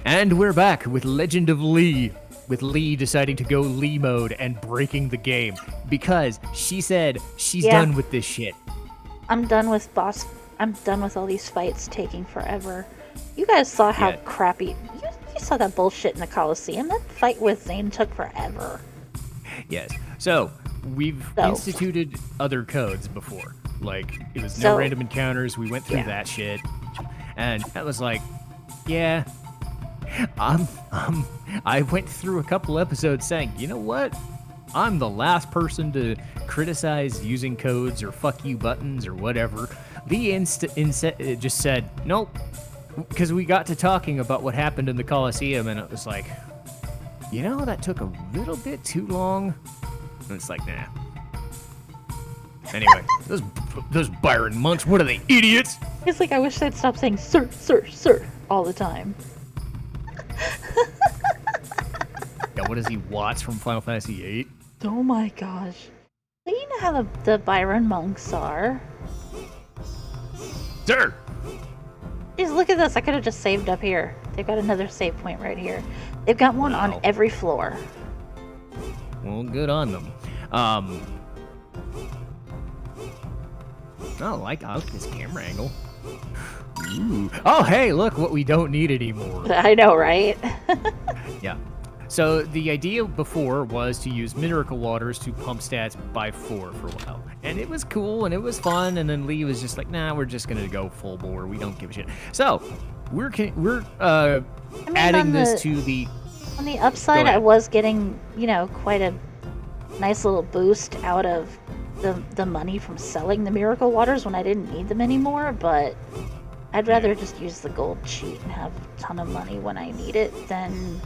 And we're back with Legend of Leigh, with Leigh deciding to go Leigh mode and breaking the game because she said she's done with this shit. I'm done with I'm done with all these fights taking forever. You guys saw how crappy... You saw that bullshit in the Coliseum. That fight with Zane took forever. Yes. So, we've instituted other codes before. Like, it was no random encounters. We went through that shit. And that was like, yeah... I went through a couple episodes saying, you know what? I'm the last person to criticize using codes or fuck you buttons or whatever. Leigh just said, nope. Because we got to talking about what happened in the Coliseum, and it was like, you know, that took a little bit too long. And it's like, nah. Anyway, those Byron monks, what are they, idiots? It's like, I wish they'd stop saying sir, sir, sir all the time. Yeah, what is he, Watts from Final Fantasy VIII? Oh my gosh. Do you know how the Byron monks are? Sir! Jeez, look at this. I could have just saved up here. They've got another save point right here. They've got one on every floor. Well, good on them. Oh, I like this camera angle. Ooh. Oh, hey, look what we don't need anymore. I know, right? Yeah. So the idea before was to use Miracle Waters to pump stats by 4 for a while. And it was cool and it was fun, and then Leigh was just like, nah, we're just going to go full bore. We don't give a shit. So we're adding this to the... On the upside, I was getting, you know, quite a nice little boost out of the money from selling the Miracle Waters when I didn't need them anymore, but I'd rather just use the gold cheat and have a ton of money when I need it than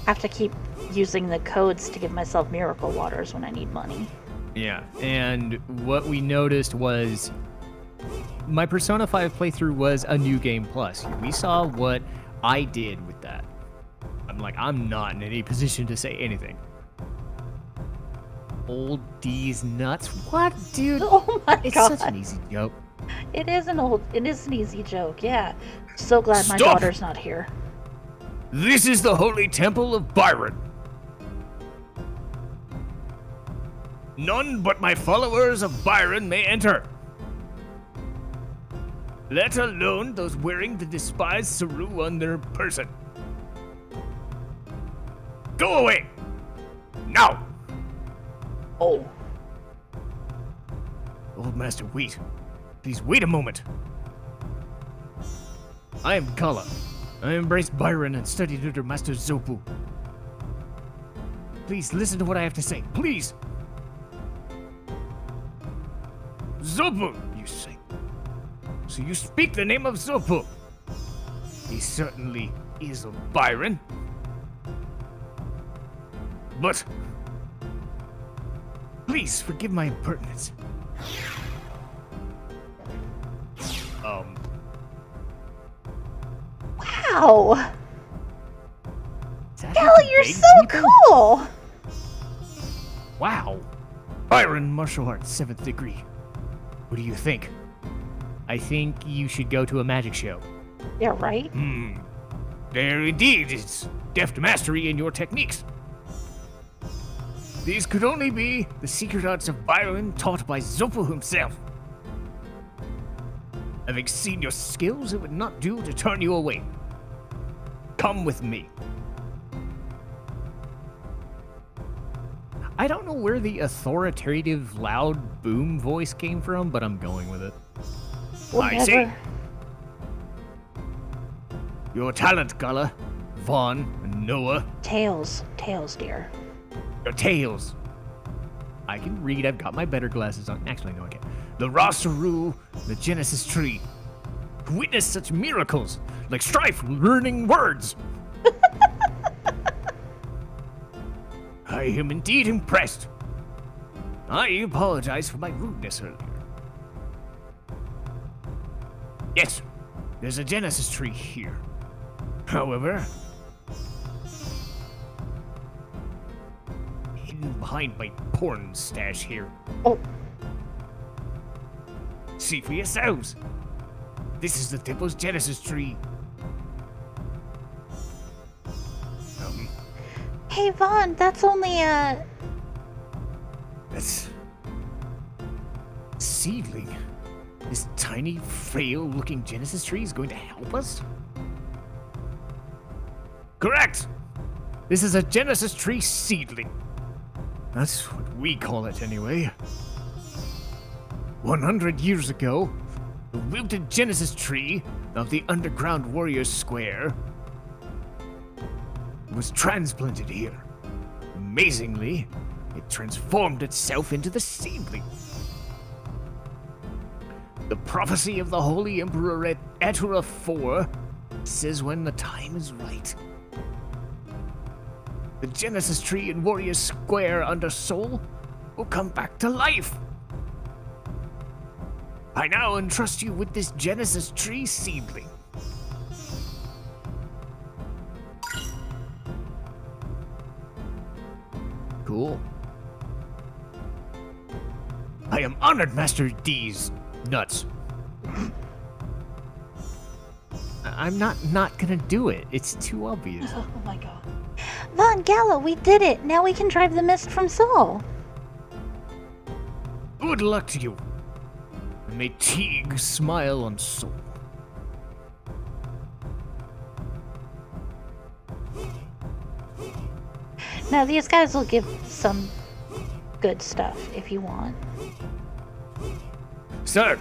have to keep using the codes to give myself Miracle Waters when I need money. Yeah, and what we noticed was my Persona 5 playthrough was a new game plus. We saw what I did with that. I'm not in any position to say anything. Old D's nuts. What, dude? Oh my God. It's such an easy joke. It is an easy joke, yeah. So glad my daughter's not here. This is the Holy Temple of Byron. None but my followers of Byron may enter. Let alone those wearing the despised Saru on their person. Go away! Now! Oh. Old Master, wait. Please wait a moment. I am Kala. I embraced Byron and studied under Master Zopu. Please listen to what I have to say. Please! Zopu, you say. So you speak the name of Zopu. He certainly is of Byron. But please forgive my impertinence. Wow! Kelly, you're so cool! Wow. Byron, martial arts, 7th degree. What do you think? I think you should go to a magic show. Yeah, right? There indeed is deft mastery in your techniques. These could only be the secret arts of Byron taught by Zopu himself. Having seen your skills, it would not do to turn you away. Come with me. I don't know where the authoritative, loud boom voice came from, but I'm going with it. Whatever. I see. Your talent, Gala, Vaughn, and Noah. Tails, dear. Your tails. I can read. I've got my better glasses on. Actually, no, I can't. The Rasaru, the Genesis tree. Witness such miracles, like Strife learning words. I am indeed impressed. I apologize for my rudeness earlier. Yes, there's a Genesis tree here. However, hidden behind my porn stash here. Oh. See for yourselves. This is the temple's Genesis tree. Hey, Vaughn, that's only a... That's... seedling. This tiny, frail-looking Genesis tree is going to help us? Correct! This is a Genesis tree seedling. That's what we call it, anyway. 100 years ago, the wilted Genesis tree of the underground warrior square was transplanted here. Amazingly, it transformed itself into the seedling. The prophecy of the Holy Emperor Etura IV says when the time is right, the Genesis tree in Warrior Square under Soul will come back to life. I now entrust you with this Genesis tree seedling. Cool. I am honored, Master D's nuts. I'm not gonna do it. It's too obvious. Oh my god. Von Gallo, we did it! Now we can drive the mist from Soul. Good luck to you. And may Teague smile on Soul. Now these guys will give some good stuff if you want. Sir,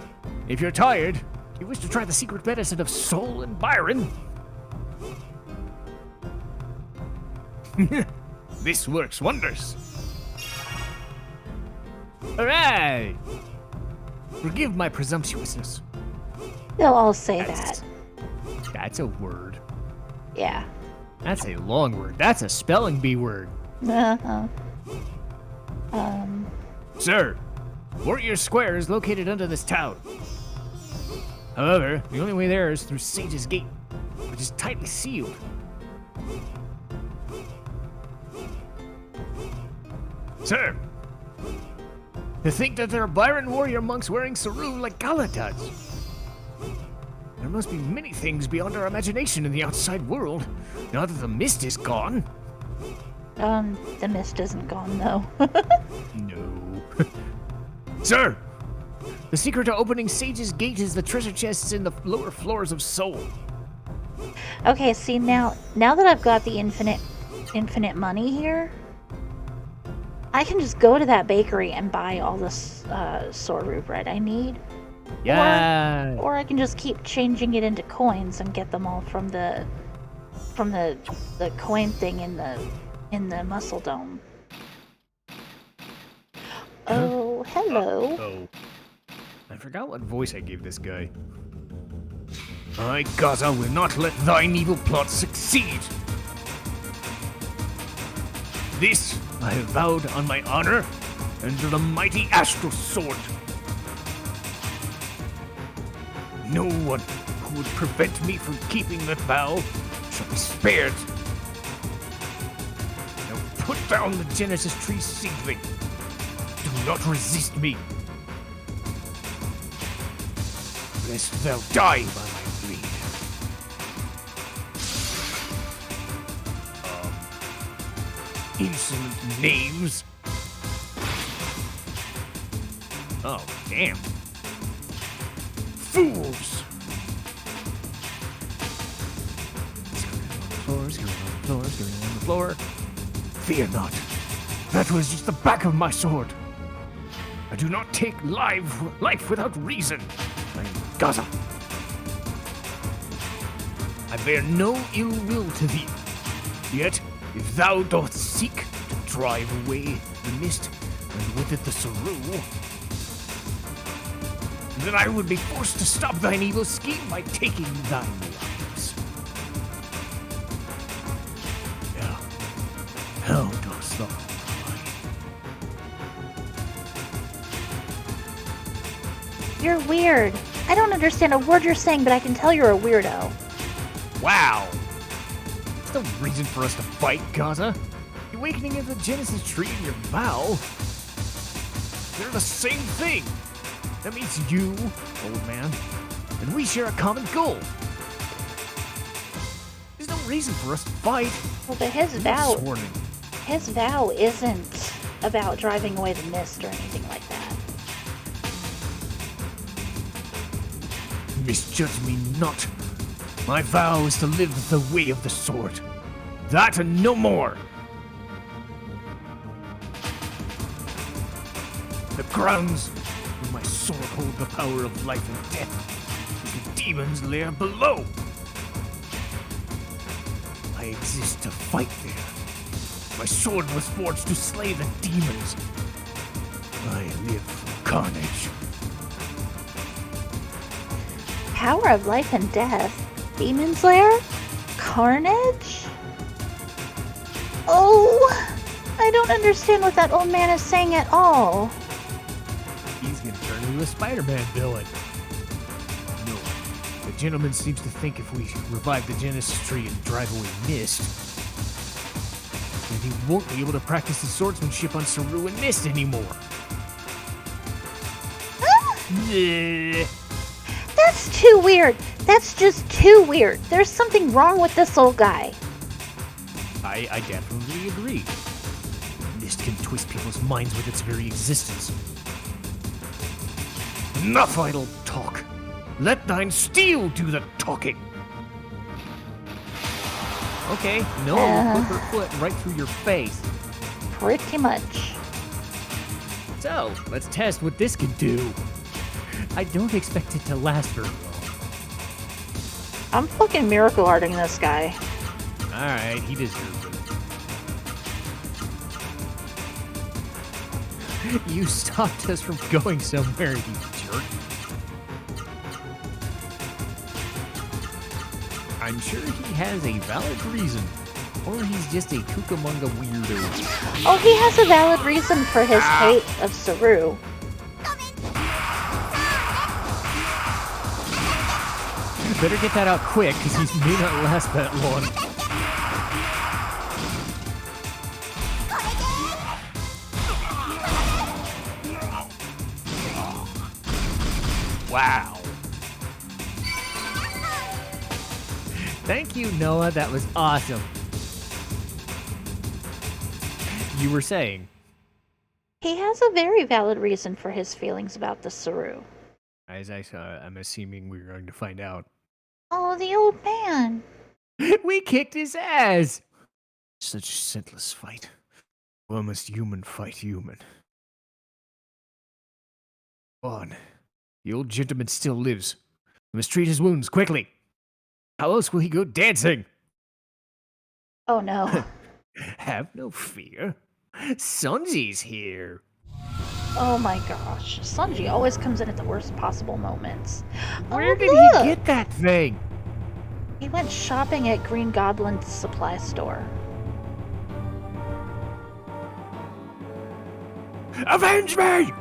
if you're tired, you wish to try the secret medicine of Soul and Byron? This works wonders. Hooray! Forgive my presumptuousness. They'll all say that. That's a word. Yeah. That's a long word. That's a spelling bee word. Uh-huh. Sir, Warrior Square is located under this town. However, the only way there is through Sage's Gate, which is tightly sealed. Sir, to think that there are Byron warrior monks wearing saru like Gala does. There must be many things beyond our imagination in the outside world, now that the mist is gone. The mist isn't gone, though. No. Sir, the secret to opening Sage's Gate is the treasure chests in the lower floors of Soul. Okay, see, now that I've got the infinite money here, I can just go to that bakery and buy all this soru bread I need. Yeah. Or I can just keep changing it into coins and get them all from the coin thing in the muscle dome. Oh, hello. Oh. I forgot what voice I gave this guy. I, Gaza, will not let thine evil plot succeed. This I have vowed on my honor under the mighty astral sword. No one who would prevent me from keeping that vow shall be spared. Now put down the Genesis tree seedling. Do not resist me, lest thou die by my blade. Insolent knaves. Oh, damn. Fools! Screwing on the floor. Fear not. That was just the back of my sword. I do not take life without reason. I am Gaza. I bear no ill will to thee. Yet, if thou dost seek to drive away the mist and with it the saru, then I would be forced to stop thine evil scheme by taking thine lives. Yeah. How dost thou cry? You're weird. I don't understand a word you're saying, but I can tell you're a weirdo. Wow. There's no reason for us to fight, Gaza. The awakening of the Genesis tree and your vow, they're the same thing. That means you, old man, and we share a common goal. There's no reason for us to fight. Well, but his vow... His vow isn't about driving away the mist or anything like that. Misjudge me not. My vow is to live the way of the sword. That and no more. The grounds where my sword hold the power of life and death is the demon's lair below. I exist to fight there. My sword was forged to slay the demons. I live for carnage. Power of life and death? Demon's lair? Carnage? Oh, I don't understand what that old man is saying at all. He's gonna turn into a Spider-Man villain. No, the gentleman seems to think if we revive the Genesis tree and drive away mist, then he won't be able to practice his swordsmanship on Saru and Mist anymore. That's too weird. That's just too weird. There's something wrong with this old guy. I definitely agree. Mist can twist people's minds with its very existence. Enough idle talk. Let thine steel do the talking. Okay, no, put her foot right through your face. Pretty much. So, let's test what this can do. I don't expect it to last very long. I'm fucking miracle arting this guy. Alright, he deserves it. You stopped us from going somewhere, you jerk. I'm sure he has a valid reason. Or he's just a Cucamonga weirdo. Oh, he has a valid reason for his hate of Saru. Better get that out quick, because he may not last that long. Wow. Thank you, Noah. That was awesome. You were saying? He has a very valid reason for his feelings about the Saru. As I saw, I'm assuming we're going to find out. Oh, the old man. We kicked his ass! Such a senseless fight. Why must human fight human? On. The old gentleman still lives. We must treat his wounds quickly. How else will he go dancing? Oh no. Have no fear. Sanji's here. Oh my gosh. Sanji always comes in at the worst possible moments. Where did he get that thing? He went shopping at Green Goblin's supply store. Avenge me!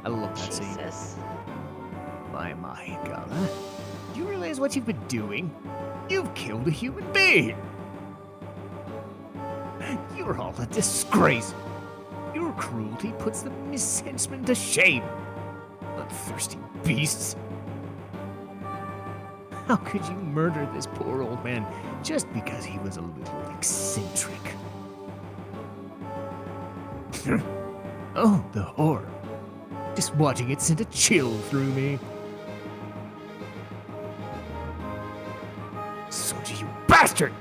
I love that scene. Jesus. My God. Do you realize what you've been doing? You've killed a human being. You're all a disgrace. Your cruelty puts the Miss Henchmen to shame. Bloodthirsty beasts. How could you murder this poor old man just because he was a little eccentric? Oh, the horror. Just watching it sent a chill through me. Soji, you bastard!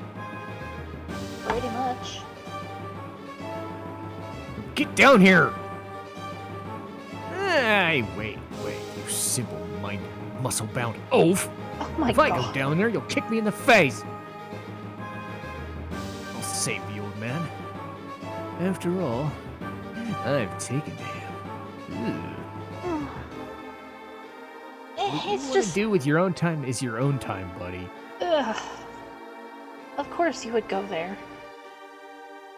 Pretty much. Get down here! Hey, wait, you simple-minded, muscle-bound oaf! Oh my if god. I go down there, you'll kick me in the face! I'll save the old man. After all, I've taken to him. What you want to do with your own time is your own time, buddy. Ugh. Of course you would go there.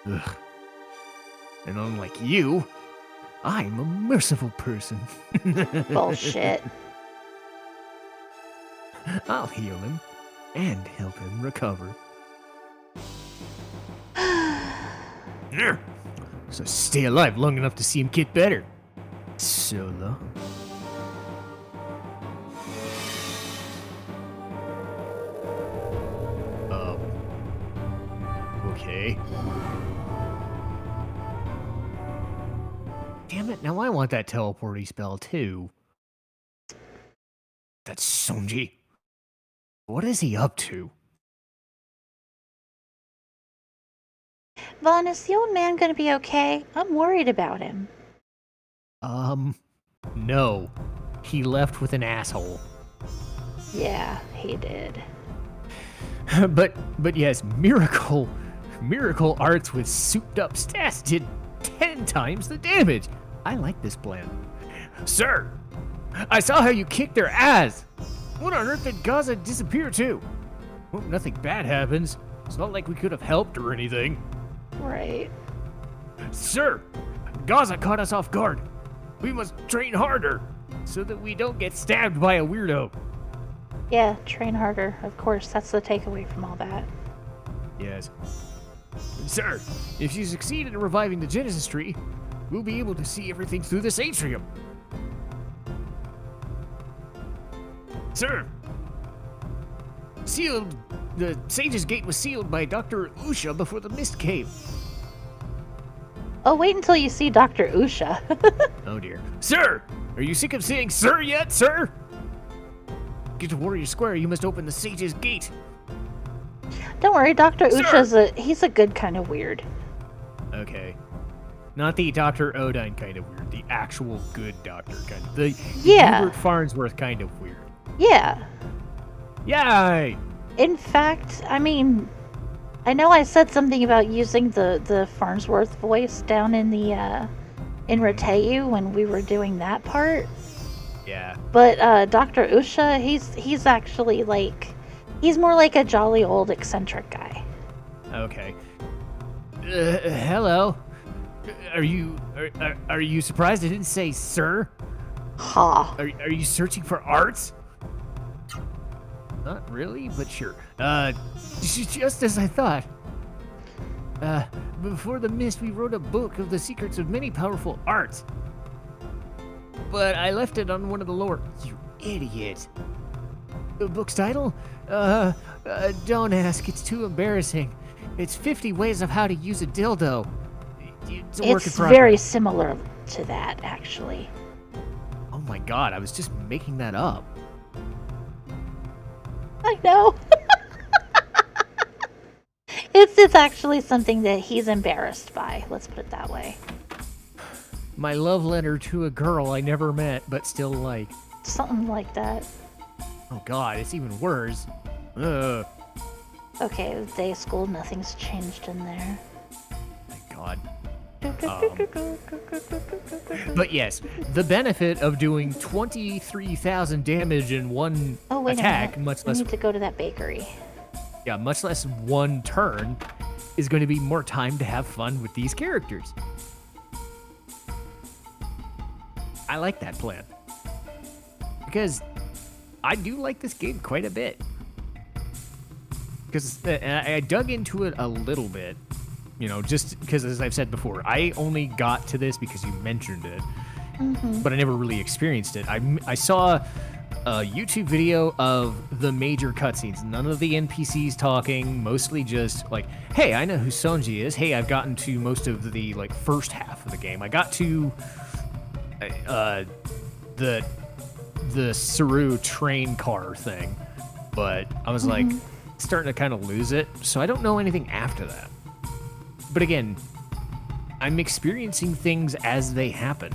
Ugh. And unlike you, I'm a merciful person. Bullshit. I'll heal him and help him recover. So stay alive long enough to see him get better. Solo. Okay. Damn it, now I want that teleporting spell too. That's Sonji. What is he up to? Vaughn, is the old man gonna be okay? I'm worried about him. No. He left with an asshole. Yeah, he did. but yes, Miracle Arts with souped up stats did 10 times the damage. I like this plan. Sir, I saw how you kicked their ass. What on earth did Gaza disappear to? Well, nothing bad happens. It's not like we could have helped or anything. Right. Sir, Gaza caught us off guard. We must train harder so that we don't get stabbed by a weirdo. Yeah, train harder. Of course, that's the takeaway from all that. Yes. Sir, if you succeed in reviving the Genesis tree, we'll be able to see everything through this atrium. Sir, the Sage's Gate was sealed by Dr. Usha before the mist came. Oh, wait until you see Dr. Usha. Oh dear. Sir, are you sick of saying sir yet, sir? Get to Warrior Square, you must open the Sage's Gate. Don't worry, Dr. Usha's he's a good kind of weird. Okay. Not the Dr. Odine kind of weird, the actual good doctor kind of. The Hubert Farnsworth kind of weird. Yeah. Yay! In fact, I mean, I know I said something about using the Farnsworth voice down in the in Reteu when we were doing that part. Yeah. But Dr. Usha, he's actually like, he's more like a jolly old eccentric guy. Okay. Hello. Are you surprised I didn't say sir? Ha. Are you searching for arts? Not really, but sure. Just as I thought. Before the mist, we wrote a book of the secrets of many powerful arts. But I left it on one of the lower... You idiot. The book's title? Don't ask. It's too embarrassing. It's 50 ways of how to use a dildo. It's a work in progress. Very similar to that, actually. Oh my god, I was just making that up. I know. It's actually something that he's embarrassed by. Let's put it that way. My love letter to a girl I never met, but still like. Something like that. Oh god, it's even worse. Okay, day school, nothing's changed in there. Thank god. But yes, the benefit of doing 23,000 damage in one attack, much less... We need to go to that bakery. Yeah, much less one turn, is going to be more time to have fun with these characters. I like that plan. Because I do like this game quite a bit. Because I dug into it a little bit. You know, just because, as I've said before, I only got to this because you mentioned it. Mm-hmm. But I never really experienced it. I saw a YouTube video of the major cutscenes. None of the NPCs talking, mostly just like, hey, I know who Sonji is. Hey, I've gotten to most of the like first half of the game. I got to the Saru train car thing. But I was like starting to kind of lose it. So I don't know anything after that. But again, I'm experiencing things as they happen.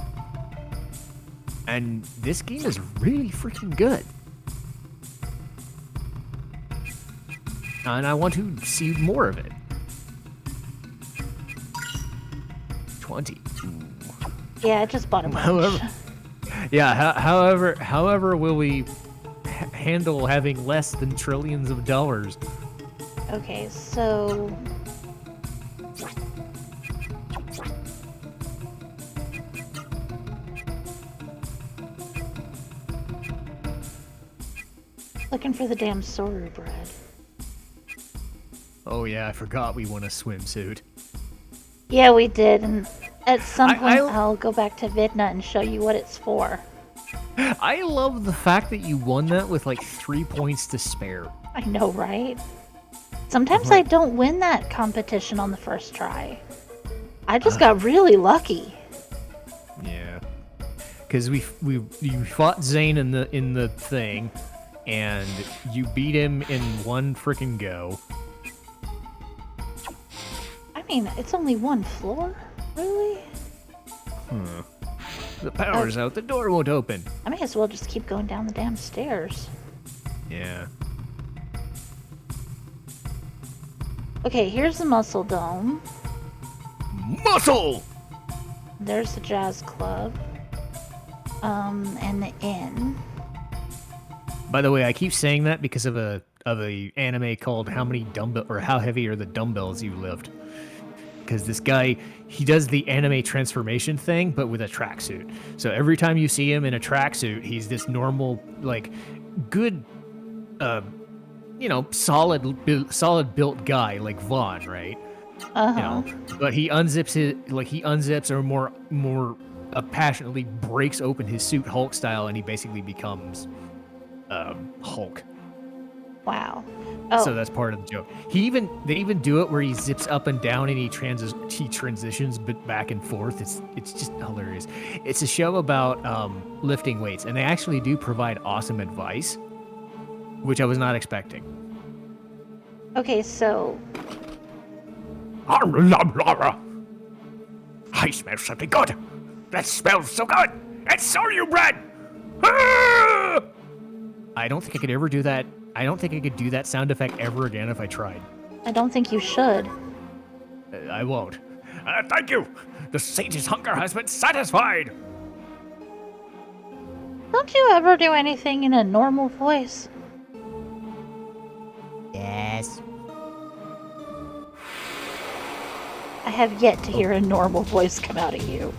And this game is really freaking good. And I want to see more of it. 20. Ooh. Yeah, I just bought a bunch. However will we handle having less than trillions of dollars? Okay, so... Looking for the damn Soru bread. Oh yeah, I forgot we won a swimsuit. Yeah, we did, and at some point I'll go back to Vidna and show you what it's for. I love the fact that you won that with like 3 points to spare. I know, right? sometimes I don't win that competition on the first try. I just got really lucky. Yeah. Because you fought Zane in the thing, and you beat him in one freaking go. I mean, it's only one floor, really? The power's out. The door won't open. I may as well just keep going down the damn stairs. Yeah. Okay, here's the Muscle Dome. Muscle! There's the Jazz Club. And the inn. By the way, I keep saying that because of a anime called How Heavy Are the Dumbbells You Lift? Because this guy, he does the anime transformation thing, but with a tracksuit. So every time you see him in a tracksuit, he's this normal, like, good, solid built guy like Vaughn, right? But he unzips or more passionately breaks open his suit Hulk style, and he basically becomes Hulk. Wow. Oh. So that's part of the joke. They even do it where he zips up and down and he transitions back and forth. It's just hilarious. It's a show about lifting weights, and they actually do provide awesome advice, which I was not expecting. Okay, so I smell something good. That smells so good. It's soju bread. I don't think I could ever do that. I don't think I could do that sound effect ever again if I tried. I don't think you should. I won't. Thank you. The sage's hunger has been satisfied. Don't you ever do anything in a normal voice? Yes. I have yet to hear a normal voice come out of you.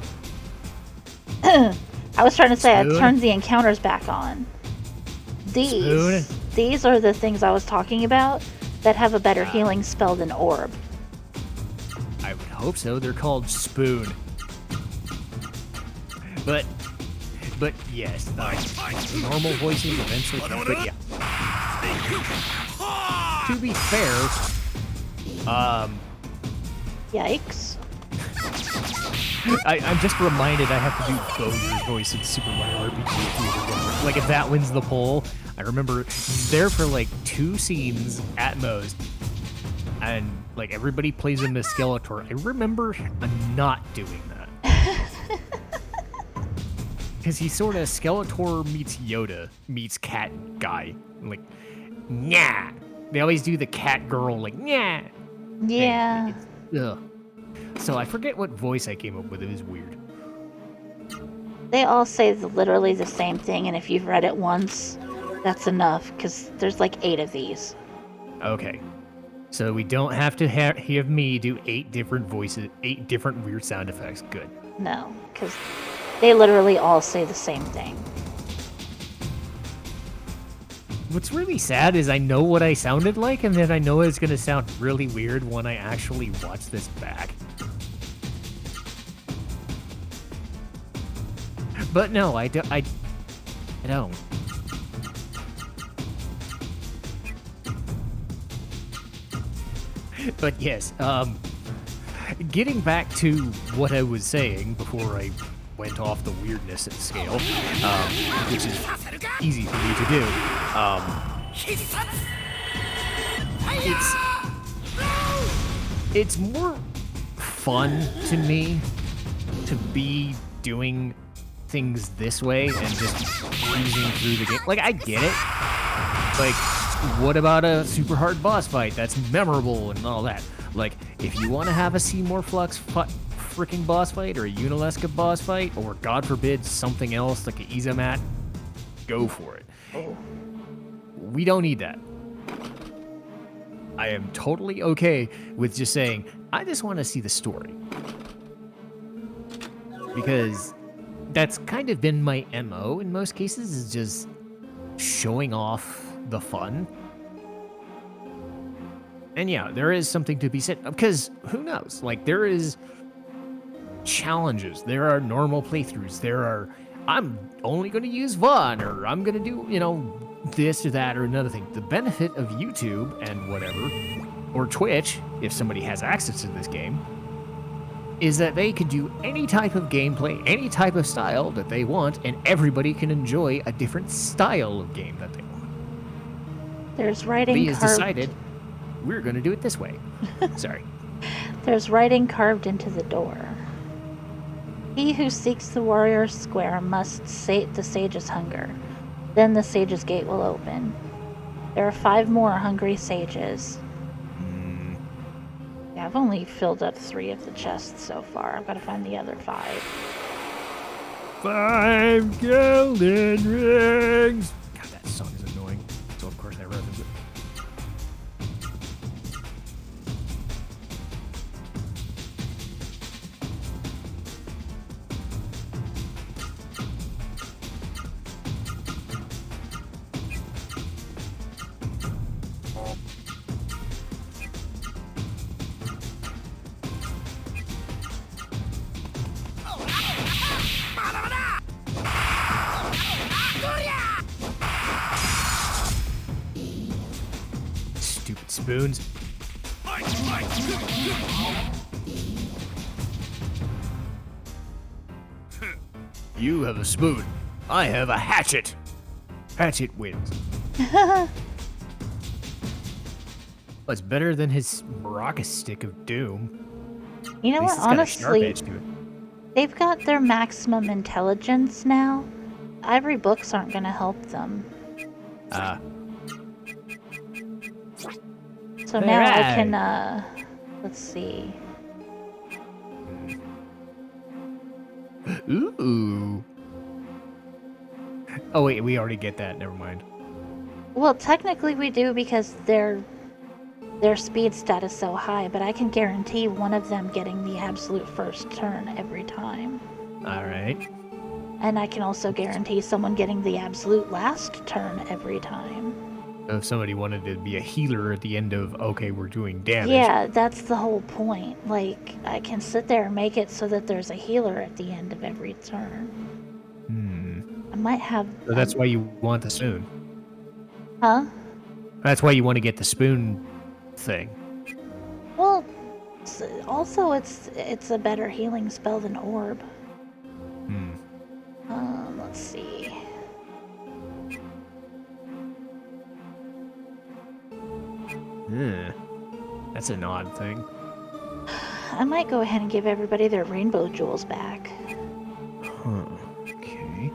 I was trying to say I turned the encounters back on. These are the things I was talking about that have a better healing spell than Orb. I would hope so. They're called Spoon. But yes, normal voices eventually. But yeah. To be fair, yikes. I'm just reminded I have to do Bowser's voice in Super Mario RPG if you ever get it. Like, if that wins the poll, I remember there for like 2 scenes at most, and like everybody plays him as Skeletor. I remember not doing that. Because he's sort of Skeletor meets Yoda meets cat guy. Like, nah. They always do the cat girl, like, nah. Yeah. Ugh. So I forget what voice I came up with. It was weird. They all say literally the same thing, and if you've read it once, that's enough, because there's like 8 of these. Okay. So we don't have to have me do 8 different voices, 8 different weird sound effects. Good. No, because they literally all say the same thing. What's really sad is I know what I sounded like, and then I know it's going to sound really weird when I actually watch this back. But no, I don't. But yes, getting back to what I was saying before I went off the weirdness scale, which is easy for me to do. It's more fun to me to be doing things this way and just cruising through the game. Like, I get it. Like, what about a super hard boss fight that's memorable and all that? Like, if you want to have a Seymour Flux freaking boss fight, or a Unalesca boss fight, or God forbid something else like an Izamat, go for it. We don't need that. I am totally okay with just saying, I just want to see the story. Because that's kind of been my MO in most cases, is just showing off the fun. And yeah, there is something to be said, because who knows? Like, there is challenges, there are normal playthroughs, I'm only going to use Vaughn, or I'm going to do, this or that or another thing. The benefit of YouTube and whatever, or Twitch, if somebody has access to this game, is that they can do any type of gameplay, any type of style that they want, and everybody can enjoy a different style of game that they want. There's writing Lee has decided we're going to do it this way. Sorry. There's writing carved into the door. He who seeks the warrior's square must sate the sage's hunger. Then the sage's gate will open. There are 5 more hungry sages. Yeah, I've only filled up 3 of the chests so far. I've got to find the other 5. 5 golden rings. God, that song is annoying. So of course I wrote it. Stupid spoons. You have a spoon. I have a hatchet. Hatchet wins. What's better than his Baraka stick of doom? You know what? Honestly, they've got their maximum intelligence now. Ivory books aren't going to help them. So now I can, let's see. Ooh. Oh wait, we already get that. Never mind. Well, technically we do because their speed stat is so high, but I can guarantee one of them getting the absolute first turn every time. All right. And I can also guarantee someone getting the absolute last turn every time. If somebody wanted to be a healer at the end of, okay, we're doing damage. Yeah, that's the whole point. Like, I can sit there and make it so that there's a healer at the end of every turn. I might have... So that's why you want the spoon. Huh? That's why you want to get the spoon thing. Well, also it's a better healing spell than orb. Let's see. That's an odd thing. I might go ahead and give everybody their rainbow jewels back. Huh. Okay.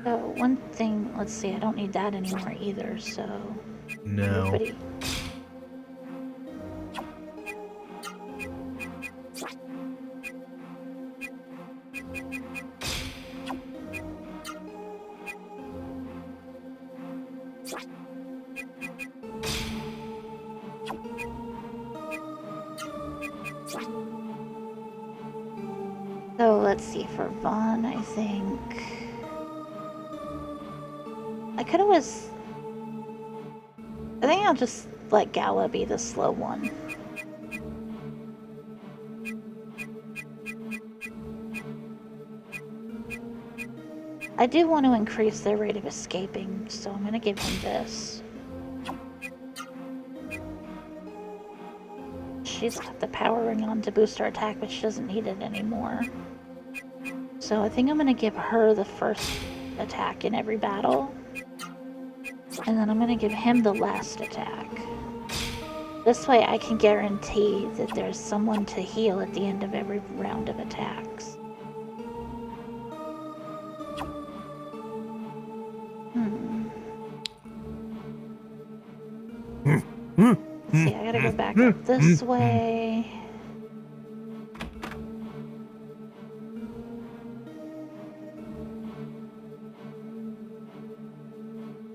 So one thing, let's see, I don't need that anymore either, so... No. Everybody... So let's see, for Vaughn, I think I'll just let Gala be the slow one. I do want to increase their rate of escaping, so I'm going to give him this. She's got the power ring on to boost her attack, but she doesn't need it anymore. So I think I'm going to give her the first attack in every battle. And then I'm going to give him the last attack. This way I can guarantee that there's someone to heal at the end of every round of attacks. Let's see, I gotta go back up this way.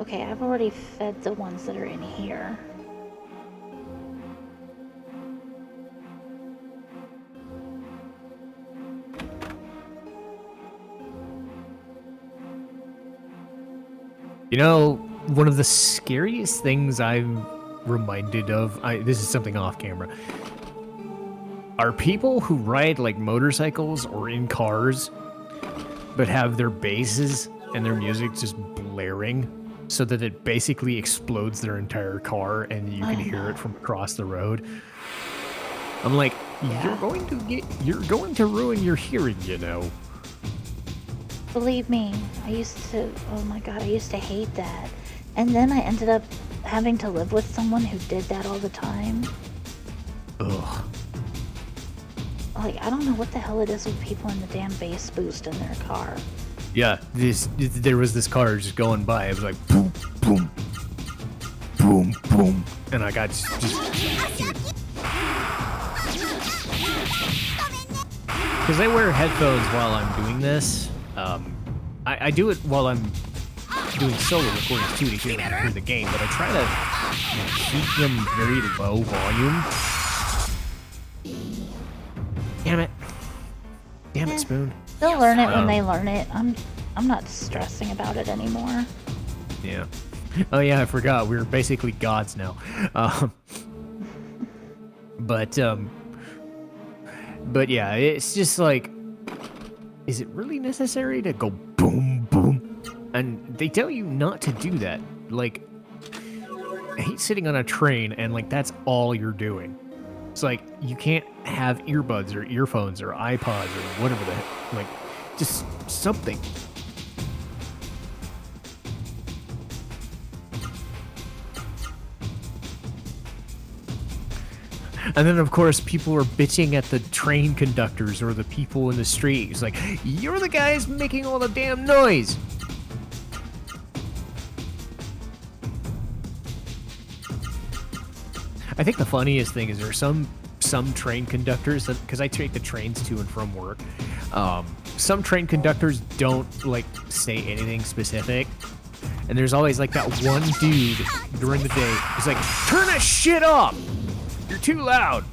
Okay, I've already fed the ones that are in here. You know, one of the scariest things I'm reminded of, this is something off camera, are people who ride like motorcycles or in cars, but have their basses and their music just blaring so that it basically explodes their entire car and you can hear it from across the road. I'm like, you're going to ruin your hearing, you know. Believe me, I used to hate that. And then I ended up having to live with someone who did that all the time. Ugh. Like, I don't know what the hell it is with people in the damn bass boost in their car. Yeah, there was this car just going by. It was like boom, boom, boom, boom, and I got just because I wear headphones while I'm doing this. I do it while I'm doing solo recordings too to hear the game, but I try to keep them very low volume. Damn it, Spoon. They'll learn it when they learn it. I'm not stressing about it anymore. Yeah. Oh yeah, I forgot. We're basically gods now. But yeah, it's just like, is it really necessary to go boom, boom? And they tell you not to do that. Like, I hate sitting on a train and like that's all you're doing. It's like, you can't have earbuds or earphones or iPods or whatever the heck. Like, just something. And then, of course, people are bitching at the train conductors or the people in the street. It's like, you're the guys making all the damn noise. I think the funniest thing is there's some train conductors, because I take the trains to and from work, some train conductors don't like say anything specific, and there's always like that one dude during the day who's like, turn that shit off, you're too loud.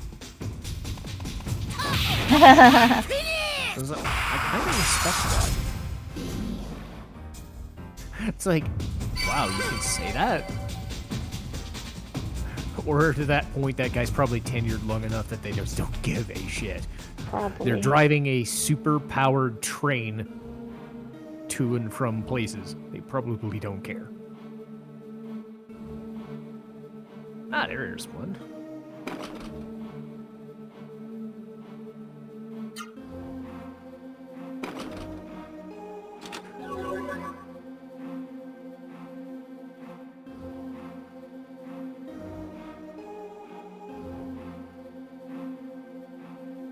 I kind of respect that. It's like, wow, you can say that. Or to that point, that guy's probably tenured long enough that they just don't give a shit. Probably. They're driving a super-powered train to and from places. They probably don't care. Ah, there's one.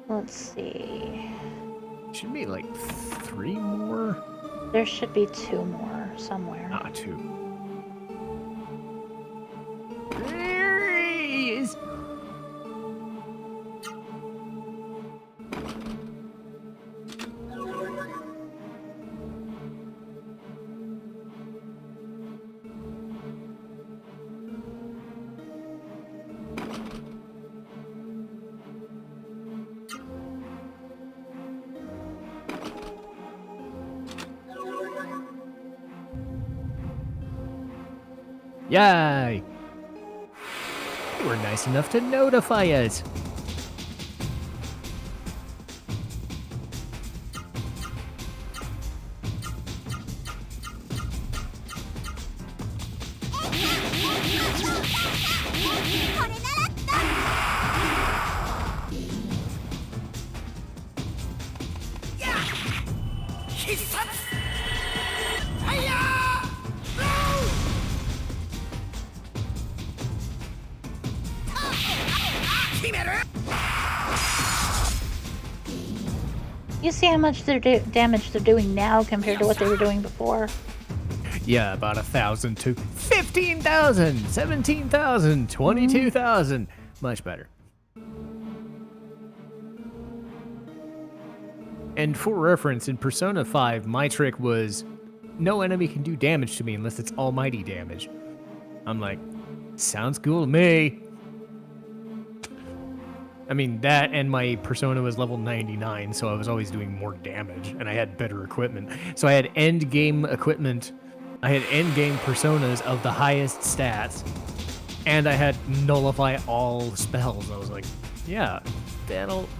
Let's see. Should be like 3 more. There should be 2 more somewhere. Ah, 2. There he is. Yay! They were nice enough to notify us. You see how much damage they're doing now compared to what they were doing before? Yeah, about 1,000 to 15,000, 17,000, 22,000. Much better. And for reference, in Persona 5, my trick was, no enemy can do damage to me unless it's almighty damage. I'm like, sounds cool to me. I mean, that and my Persona was level 99, so I was always doing more damage, and I had better equipment. So I had end-game equipment, I had end-game Personas of the highest stats, and I had nullify all spells. I was like, yeah,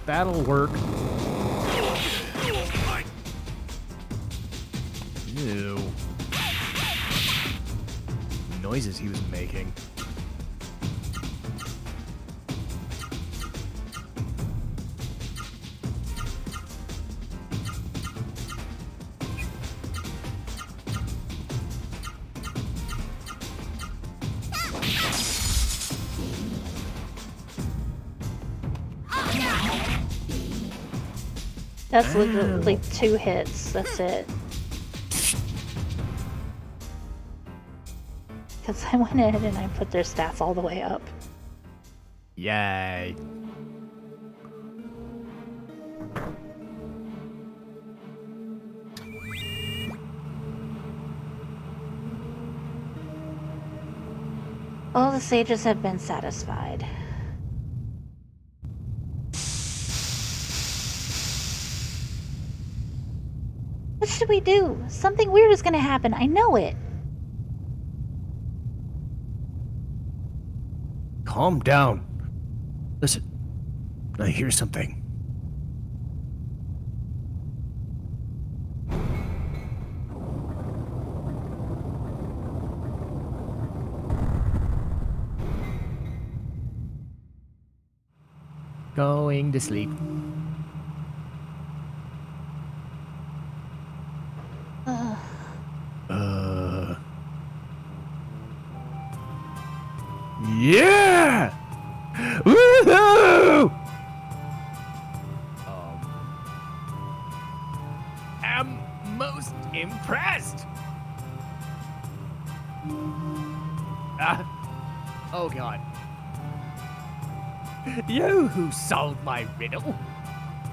That'll work. Ew. Noises he was making. That's literally 2 hits. That's it. Because I went ahead and I put their stats all the way up. Yay. All the sages have been satisfied. What should we do? Something weird is going to happen. I know it. Calm down. Listen, I hear something. Going to sleep. Yeah! Woohoo! Am most impressed. Oh God. You who solved my riddle.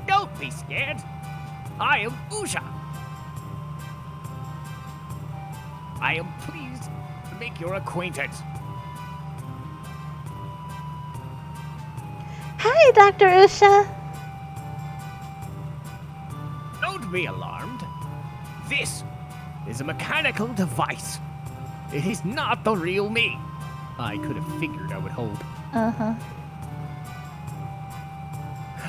Don't be scared. I am Usha. I am pleased to make your acquaintance. Hi, Dr. Usha. Don't be alarmed. This is a mechanical device. It is not the real me. I could have figured, I would hope. Uh-huh.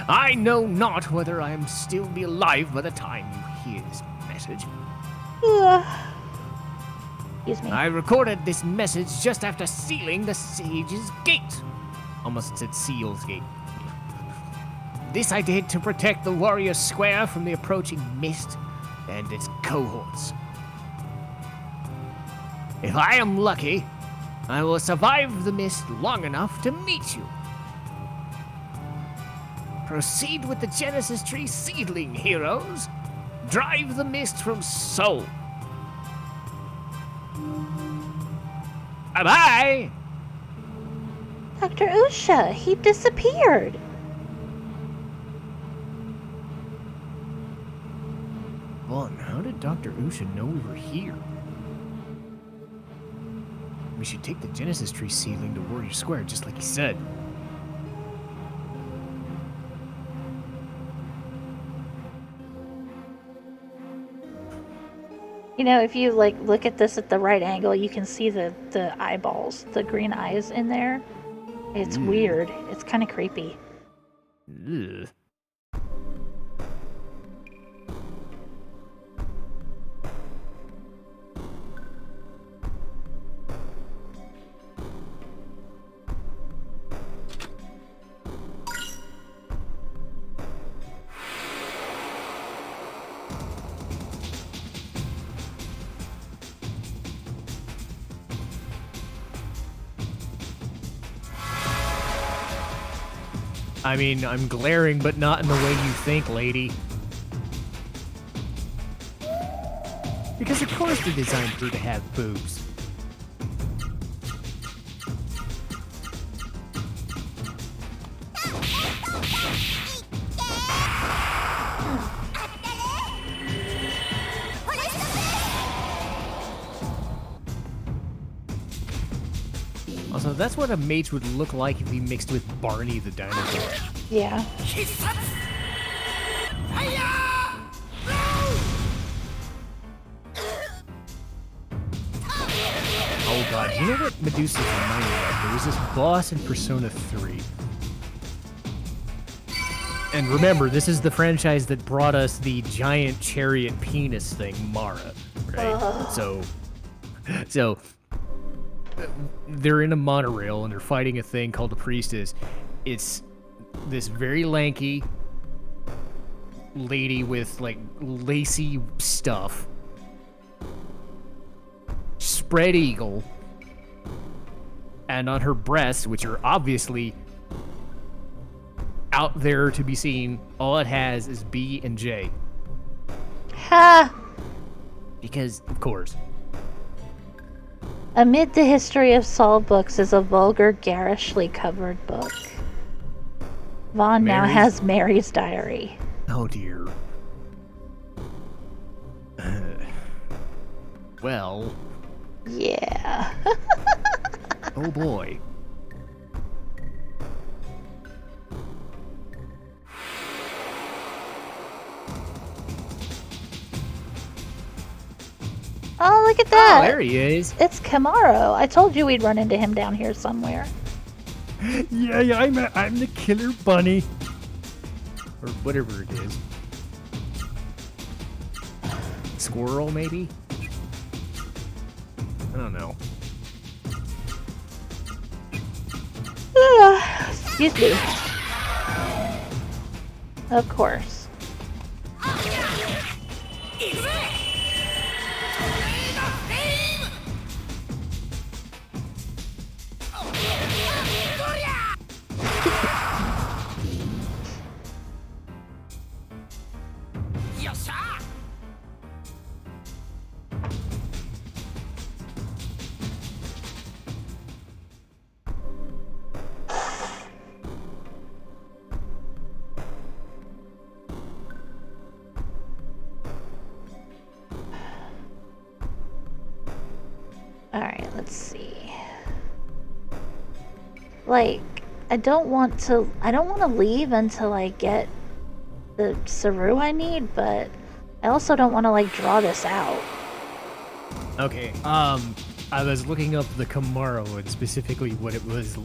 I know not whether I am still be alive by the time you hear this message. Excuse me. I recorded this message just after sealing the Sage's gate. Almost said Seal's gate. This I did to protect the Warrior Square from the approaching mist and its cohorts. If I am lucky, I will survive the mist long enough to meet you. Proceed with the Genesis Tree seedling, heroes. Drive the mist from Seoul. Bye-bye! Dr. Usha, he disappeared. Vaughn, how did Dr. Usha know we were here? We should take the Genesis Tree seedling to Warrior Square, just like he said. You know, if you like look at this at the right angle, you can see the eyeballs, the green eyes in there. It's weird. It's kind of creepy. Ugh. I mean, I'm glaring, but not in the way you think, lady. Because of course they're designed for her to have boobs. Also, that's what a mage would look like if he mixed with Barney the dinosaur. Yeah. Oh god, you know what Medusa's reminding me of? There was this boss in Persona 3. And remember, this is the franchise that brought us the giant chariot penis thing, Mara, right? So they're in a monorail and they're fighting a thing called the Priestess. It's this very lanky lady with like lacy stuff, spread eagle, and on her breasts, which are obviously out there to be seen, all it has is B and J. Ha! Because, of course. Amid the History of Saul books is a vulgar, garishly covered book. Vaughn now has Mary's Diary. Oh dear. Well. Yeah. Oh boy. Oh, look at that. Oh, there he is. It's Camaro. I told you we'd run into him down here somewhere. Yeah, I'm the killer bunny. Or whatever it is. Squirrel, maybe? I don't know. Excuse me. Of course. Alright, let's see. Like, I don't want to leave until I get the Saru I need, but I also don't want to, like, draw this out. Okay, I was looking up the Camaro and specifically what it was.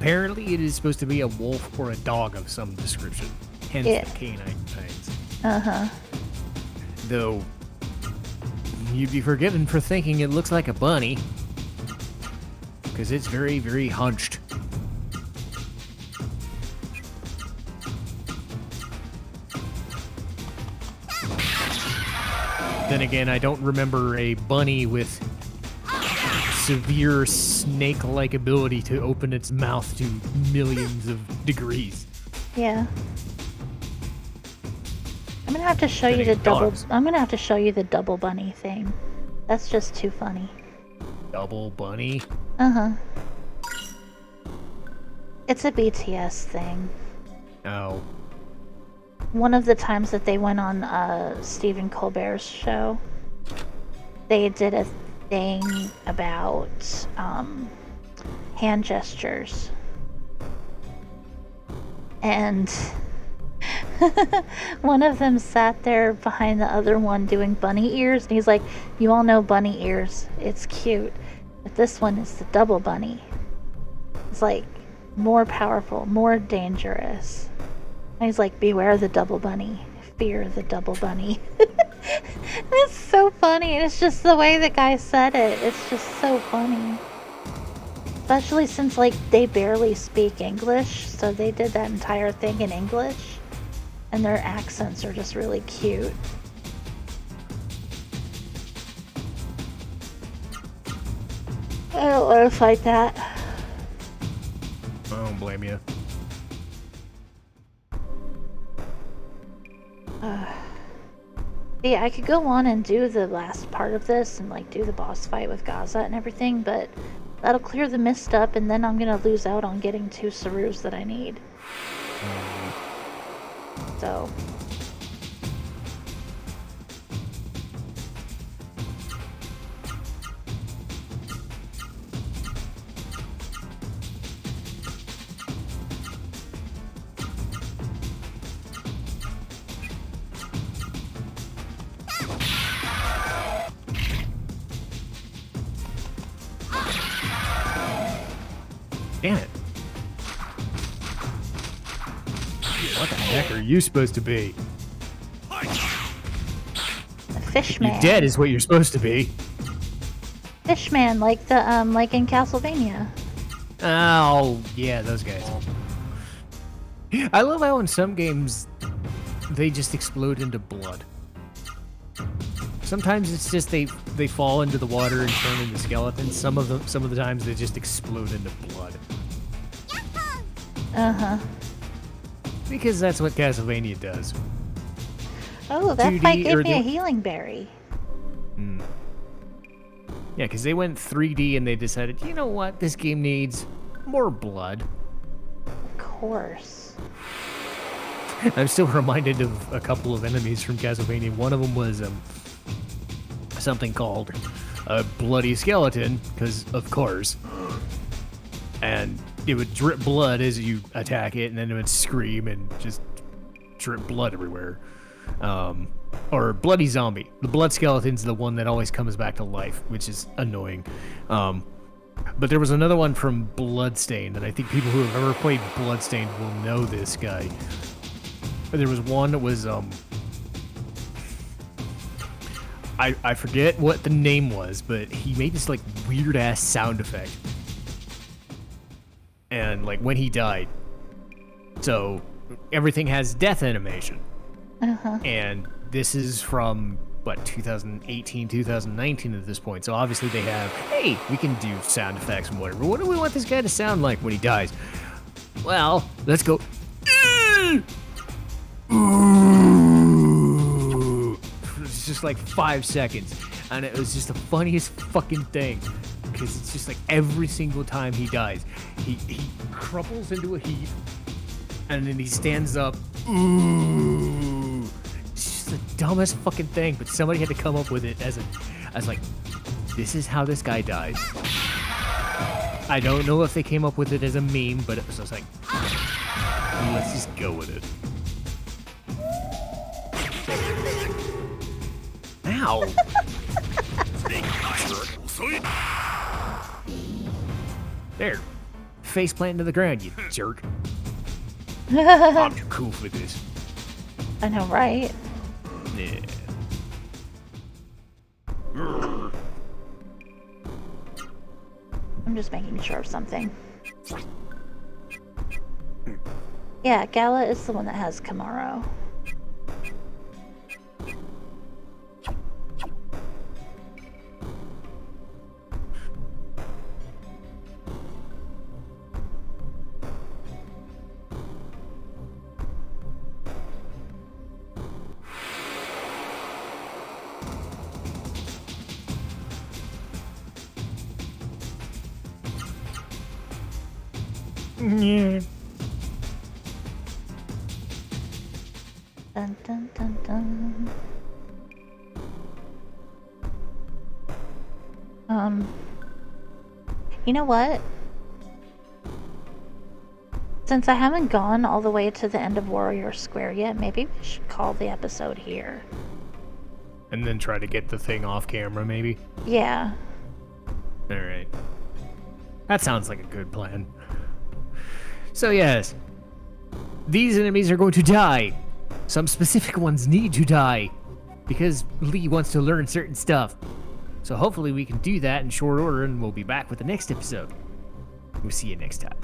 Apparently it is supposed to be a wolf or a dog of some description. Hence the canine fangs. Uh-huh. Though, you'd be forgiven for thinking it looks like a bunny. Because it's very, very hunched. Then again, I don't remember a bunny with severe snake-like ability to open its mouth to millions of degrees. Yeah. I'm gonna have to show you the double. I'm gonna have to show you the double bunny thing. That's just too funny. Double bunny? Uh-huh. It's a BTS thing. Oh. One of the times that they went on Stephen Colbert's show, they did a thing about hand gestures. And one of them sat there behind the other one doing bunny ears, and he's like, you all know bunny ears, it's cute, but this one is the double bunny. It's like more powerful, more dangerous. And he's like, beware the double bunny, fear the double bunny. It's so funny, and it's just the way the guy said it, it's just so funny. Especially since, like, they barely speak English, so they did that entire thing in English, and their accents are just really cute. I don't want to fight that. I don't blame you. Yeah, I could go on and do the last part of this and, like, do the boss fight with Gaza and everything, but that'll clear the mist up, and then I'm gonna lose out on getting 2 Sarus that I need. So. Damn it. What the heck are you supposed to be? The Fishman. You're dead is what you're supposed to be. Fishman, like the like in Castlevania. Oh, yeah, those guys. I love how in some games they just explode into blood. Sometimes it's just they fall into the water and turn into skeletons. Some of the times they just explode into blood. Uh-huh. Because that's what Castlevania does. Oh, that fight gave me a healing berry. Hmm. Yeah, because they went 3D and they decided, you know what, this game needs more blood. Of course. I'm still reminded of a couple of enemies from Castlevania. One of them was something called a bloody skeleton, because of course. And it would drip blood as you attack it, and then it would scream and just drip blood everywhere. Or bloody zombie. The blood skeleton's the one that always comes back to life, which is annoying. But there was another one from Bloodstained, and I think people who have ever played Bloodstained will know this guy. But there was one that was I forget what the name was, but he made this like weird ass sound effect. And like when he died. So everything has death animation. Uh-huh. And this is from what, 2018, 2019 at this point. So obviously they have, hey, we can do sound effects and whatever. What do we want this guy to sound like when he dies? Well, let's go. It's just like 5 seconds, and it was just the funniest fucking thing, because it's just like every single time he dies, he crumples into a heap, and then he stands up. It's just the dumbest fucking thing, but somebody had to come up with it as like, this is how this guy dies. I don't know if they came up with it as a meme, but it was just like, let's just go with it. Ow! There. Face plant into the ground, you jerk. I'm too cool for this. I know, right? Yeah. I'm just making sure of something. Yeah, Gala is the one that has Kamaro. Yeah. Dun, dun, dun, dun. You know what? Since I haven't gone all the way to the end of Warrior Square yet, maybe we should call the episode here. And then try to get the thing off camera, maybe? Yeah. Alright. That sounds like a good plan. So yes, these enemies are going to die. Some specific ones need to die, because Lee wants to learn certain stuff. So hopefully we can do that in short order, and we'll be back with the next episode. We'll see you next time.